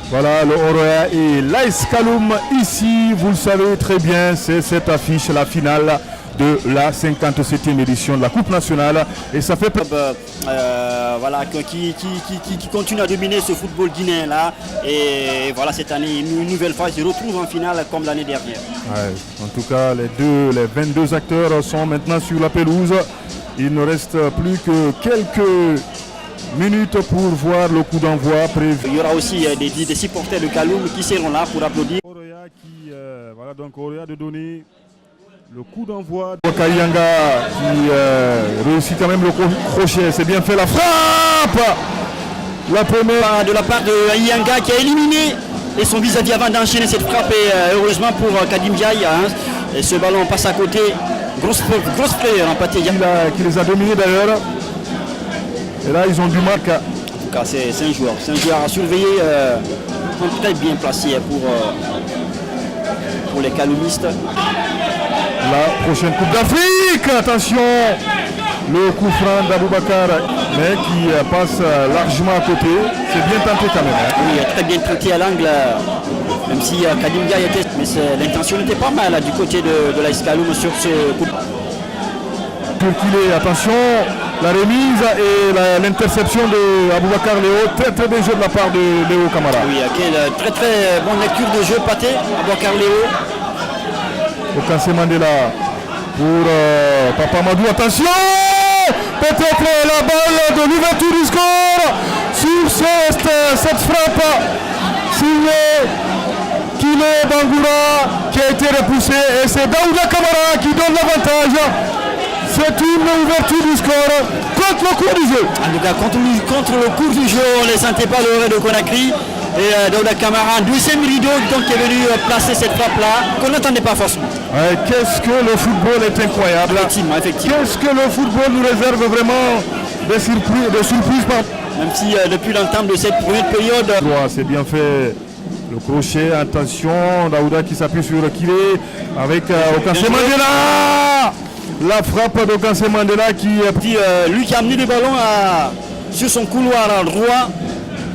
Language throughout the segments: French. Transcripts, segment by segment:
Voilà, le Oroya et l'AS Kaloum ici, vous le savez très bien, c'est cette affiche, la finale de la 57e édition de la Coupe nationale. Et ça fait voilà, qui continue à dominer ce football guinéen là. Et voilà, cette année, une nouvelle fois, ils se retrouvent en finale comme l'année dernière. Ouais, en tout cas, les 22 acteurs sont maintenant sur la pelouse. Il ne reste plus que quelques minutes pour voir le coup d'envoi prévu. Il y aura aussi des supporters de Kaloum qui seront là pour applaudir. Oroya qui, voilà donc Oroya de donner le coup d'envoi. Wakayanga qui réussit quand même le crochet, c'est bien fait, la frappe. La première de la part de Ayanga qui a éliminé et son vis-à-vis avant d'enchaîner cette frappe et heureusement pour Kadim Diaye, hein, et ce ballon passe à côté. Grosse player en pâté. Qui les a dominés d'ailleurs. Et là ils ont du marque. En tout cas c'est un joueur à surveiller, très bien placé pour les Kaloumistes. La prochaine Coupe d'Afrique, attention, le coup franc d'Aboubacar, mais qui passe largement à côté. C'est bien tenté quand même. Hein. Oui, très bien traité à l'angle, même si Kadim Diaye était. Mais l'intention n'était pas mal du côté de l'AS Kaloum sur ce coup. Attention, la remise et l'interception de Aboubacar Léo. Très très bien jeu de la part de Léo Camara. Oui, très très bonne lecture de jeu pâté, Aboubacar Léo. Okansé Mandela pour Papa Madou, attention, peut-être la balle de l'ouverture du score sur cette frappe signée Kile Bangoura qui a été repoussé et c'est Daouda Kamara qui donne l'avantage. C'est une ouverture du score contre le cours du jeu. En tout cas, contre le cours du jeu, on ne les sentait pas le Red de Conakry. Et Daouda Kamara, deuxième rideau donc, qui est venu placer cette frappe-là, qu'on n'attendait pas forcément. Ouais, qu'est-ce que le football est incroyable. Effectivement. Qu'est-ce que le football nous réserve vraiment des surprises. Même si depuis l'entame de cette première période... C'est bien fait. Le crochet, attention, Daouda qui s'appuie sur Kilé avec Okansé Mandela. La frappe d'Okansé Mandela qui lui qui a amené le ballon sur son couloir droit.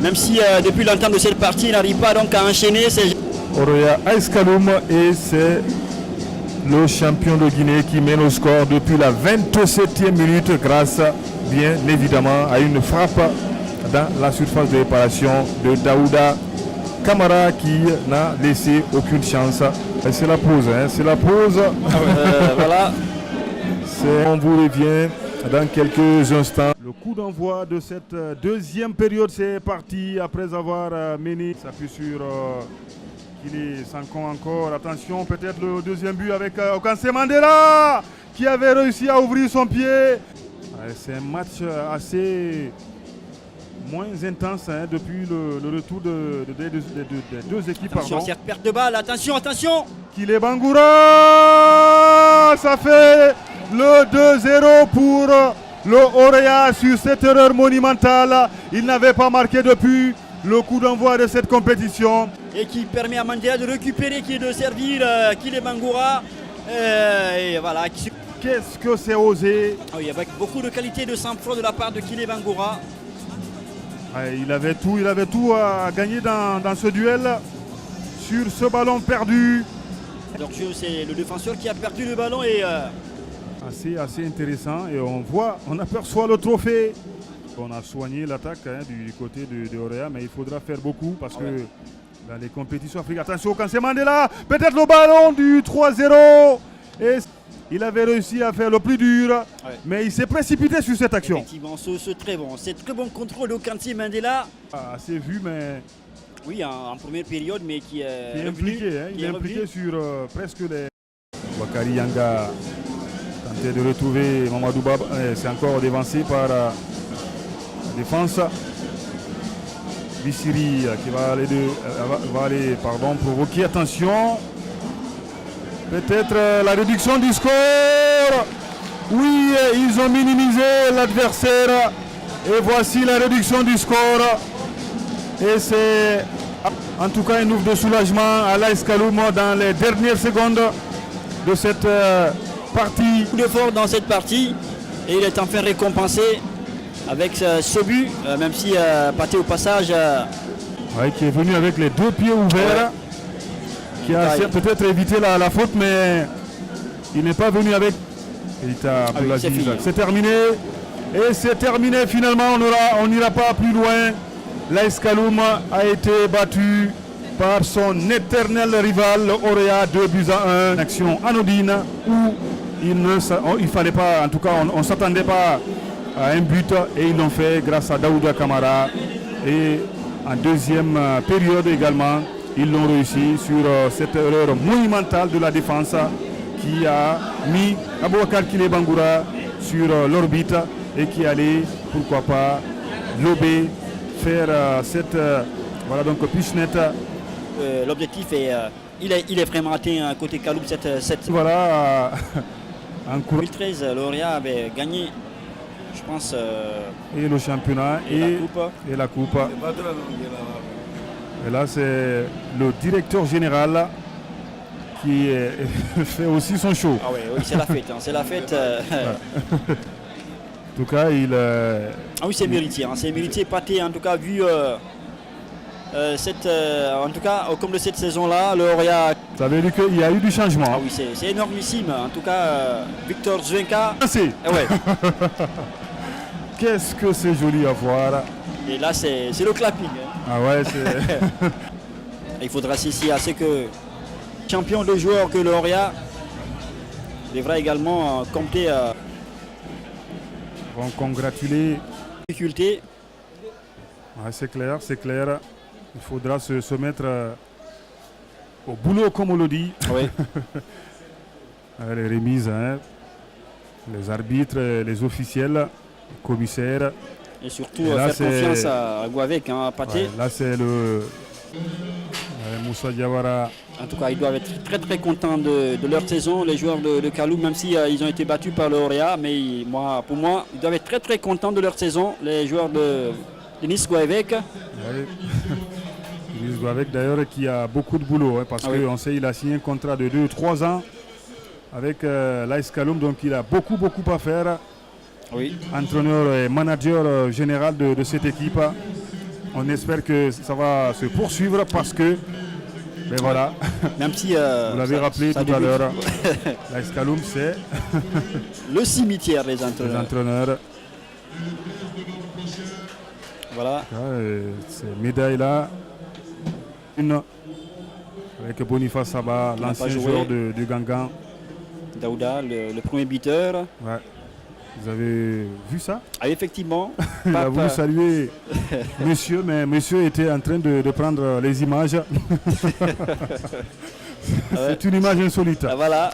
Même si depuis l'entame de cette partie, il n'arrive pas donc à enchaîner. Oroya AS Kaloum et c'est le champion de Guinée qui mène au score depuis la 27e minute grâce bien évidemment à une frappe dans la surface de réparation de Daouda Kamara qui n'a laissé aucune chance. C'est la pause, hein, c'est la pause. Voilà. On vous revient dans quelques instants. Le coup d'envoi de cette deuxième période, c'est parti après avoir mené. S'appuie sur Kili Sanko encore. Attention, peut-être le deuxième but avec Okansé Mandela qui avait réussi à ouvrir son pied. C'est un match assez moins intense depuis le retour des deux équipes. Attention, cette perte de balle, attention. Kili Bangoura, ça fait le 2-0 pour le Oroya sur cette erreur monumentale. Il n'avait pas marqué depuis le coup d'envoi de cette compétition. Et qui permet à Mandela de récupérer, qui est de servir Kile Bangoura. Et voilà. Qu'est-ce que c'est osé. Oui, avec beaucoup de qualité de sang-froid de la part de Kile Bangoura. Il avait tout à gagner dans ce duel sur ce ballon perdu. Donc c'est le défenseur qui a perdu le ballon et... Assez intéressant et on aperçoit le trophée. On a soigné l'attaque du côté de Oroya, mais il faudra faire beaucoup parce que dans les compétitions africaines, attention Okansé Mandela, peut-être le ballon du 3-0 et il avait réussi à faire le plus dur, mais il s'est précipité sur cette action. Effectivement, c'est très bon contrôle d'Okansé Mandela. Assez vu, mais... Oui, en première période, mais qui est impliqué. Il est impliqué sur presque les... Wakari Yanga tenté de retrouver Mamadou Bab, c'est encore dévancé par la défense. Bissiri qui va aller provoquer, attention. Peut-être la réduction du score. Oui, ils ont minimisé l'adversaire. Et voici la réduction du score. Et c'est en tout cas une ouf de soulagement à l'AS Kaloum dans les dernières secondes de cette partie. Coup d'effort dans cette partie et il est enfin récompensé avec ce but, même si Pathé au passage Ouais, qui est venu avec les 2 pieds ouverts, qui a peut-être évité la faute, mais il n'est pas venu avec. C'est terminé. Et c'est terminé finalement, on n'ira pas plus loin. L'AS Kaloum a été battu par son éternel rival, le Orea, 2-1. Une action anodine où il fallait pas, en tout cas on ne s'attendait pas à un but et ils l'ont fait grâce à Daouda Kamara. Et en deuxième période également, ils l'ont réussi sur cette erreur monumentale de la défense qui a mis Aboubakar Kile Bangoura sur l'orbite et qui allait, pourquoi pas, lober, faire cette voilà donc pichenette. L'objectif est, il est vraiment atteint côté Kaloum cette voilà. En 2013, l'Orea avait gagné, je pense, et le championnat et la coupe. Et là, c'est le directeur général qui fait aussi son show. Ah oui, c'est la fête. C'est la fête. En tout cas, ah oui, c'est mérité. C'est mérité, Pathé, en tout cas, vu en tout cas, comme de cette saison-là, le Orea. Ça veut dire qu'il y a eu du changement. Ah oui, c'est énormissime. En tout cas, Victor Zwenka. Merci. Ouais. Qu'est-ce que c'est joli à voir. Et là, c'est le clapping. Ah ouais, c'est. Il faudra s'y à ce que champion de joueurs que le Orea devra également compter. Vont congratuler. Difficulté. Ouais, c'est clair. Il faudra se mettre au boulot, comme on le dit. Oui. Les remises, hein, les arbitres, les officiels, les commissaires. Et surtout faire confiance à Gouavec, à Pathé. Ouais, là, c'est le Moussa Diawara. En tout cas, ils doivent être très très contents de leur saison, les joueurs de Kaloum, même si ils ont été battus par le Orea. Mais pour moi, ils doivent être très très contents de leur saison, les joueurs de Nice Gouavec. Ouais. Nice Gouavec d'ailleurs qui a beaucoup de boulot, hein, parce qu'on sait qu'il a signé un contrat de 2-3 ans avec l'AS Kaloum, donc il a beaucoup à faire. Oui. Entraîneur et manager général de cette équipe. On espère que ça va se poursuivre parce que, ben voilà, même si vous l'avez rappelé tout à l'heure, l'AS Kaloum c'est le cimetière des entraîneurs. Voilà. Ces médailles-là, une avec Boniface Saba, l'ancien joueur de Gangan. Daouda, le premier buteur. Ouais. Vous avez vu ça? Ah, effectivement. Il a voulu saluer monsieur, mais monsieur était en train de prendre les images. C'est une image insolite. Ah, voilà,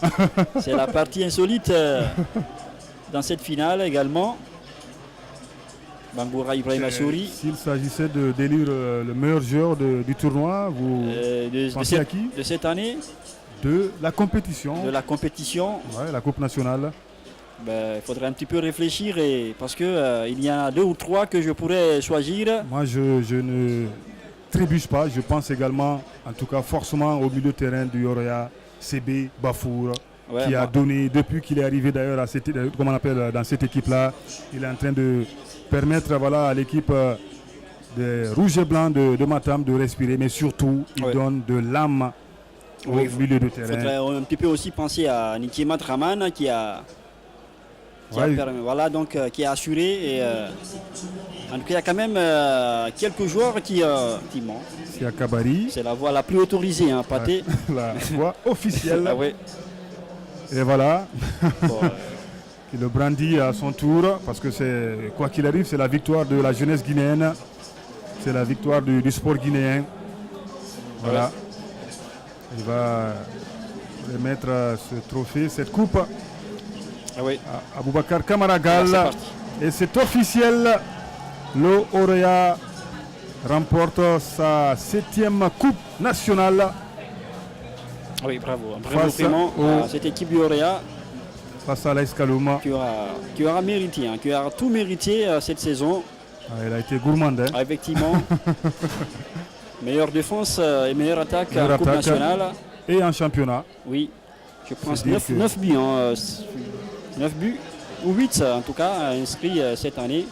c'est la partie insolite dans cette finale également. Bangoura Ibrahim Assouri. S'il s'agissait de d'élire le meilleur joueur du tournoi, vous pensez à qui? De cette année? De la compétition. De la compétition. Ouais, la Coupe nationale. Il faudrait un petit peu réfléchir parce qu'il y en a 2 ou 3 que je pourrais choisir. Moi, je ne trébuche pas. Je pense également, en tout cas forcément, au milieu de terrain du Orea, CB Bafour, qui a donné, depuis qu'il est arrivé d'ailleurs dans cette équipe-là, il est en train de permettre à l'équipe des Rouges et Blancs de Matam de respirer, mais surtout, il donne de l'âme au milieu de terrain. Il faudrait un petit peu aussi penser à Nikiema Draman qui a assuré. Et, en tout cas, il y a quand même quelques joueurs qui mentent. C'est Kabari. C'est la voie la plus autorisée, hein, Pathé. La voie officielle. Ah, ouais. Et voilà. Bon, qui le brandit à son tour, parce que c'est quoi qu'il arrive, c'est la victoire de la jeunesse guinéenne. C'est la victoire du sport guinéen. Voilà. Ouais. Il va remettre ce trophée, cette coupe. Ah oui. Aboubakar Kamara Gall. Et c'est officiel. Le Orea remporte sa 7e coupe nationale. Oui, bravo. Vraiment à cette équipe du Orea. Face à l'AS Kaloum. Qui aura mérité, qui aura tout mérité cette saison. Elle a été gourmande. Ah, effectivement. Meilleure défense et meilleure attaque en Coupe nationale. Et en championnat. Oui. Je pense 9 buts. 9 buts ou 8 en tout cas inscrits cette année.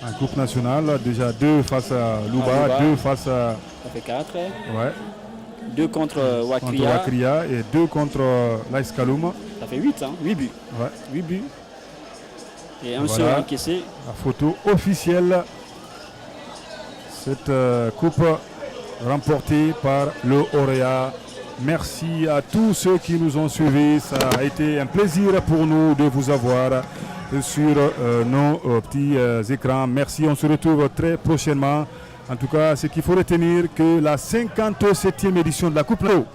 En Coupe nationale, déjà 2 face à Louba, 2 face Ça fait 4. Ouais. 2 contre Contre Wakria. Wakria et 2 contre l'AS Kaloum. Ça fait 8, hein, 8 buts. Ouais. 8 buts. Et un Voilà. seul encaissé. La photo officielle. Cette coupe remportée par le Auréa. Merci à tous ceux qui nous ont suivis. Ça a été un plaisir pour nous de vous avoir sur nos petits écrans. Merci, on se retrouve très prochainement. En tout cas, ce qu'il faut retenir, que la 57e édition de la Coupe Pro